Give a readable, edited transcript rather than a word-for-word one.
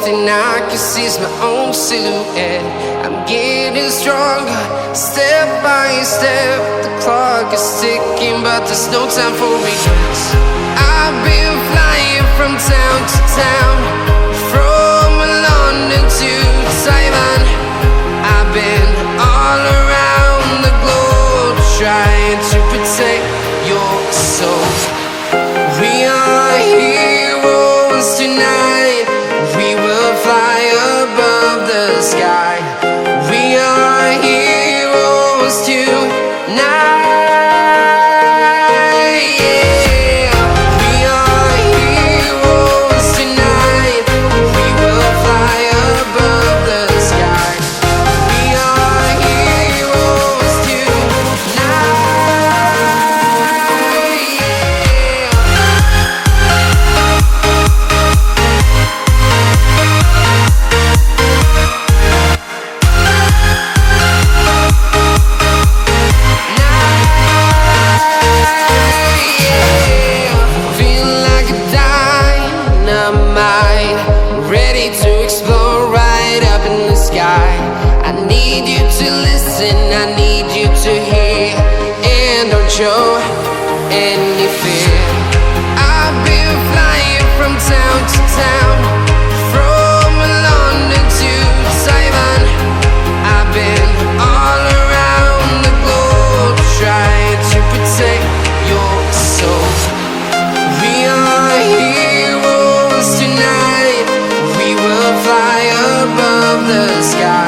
thing I can see is my own silhouette. I'm getting stronger, step by step. The clock is ticking, but there's no time for regrets. I've been flying from town to town, from London to Taiwan. I've been all around the globe, trying to protect your soul. We are heroes tonight. We will fly above the sky. We are heroes tonight. Yeah. We are heroes tonight. We will fly above the sky. We are heroes tonight. Yeah. Feel like a dynamite, ready to explode right up in the sky. I need you to listen, I need you to hear, and don't show any fear. I've been flying from town to town, from London to Taiwan. I've been all around the globe, trying to protect your soul. We are heroes tonight. We will fly above the sky.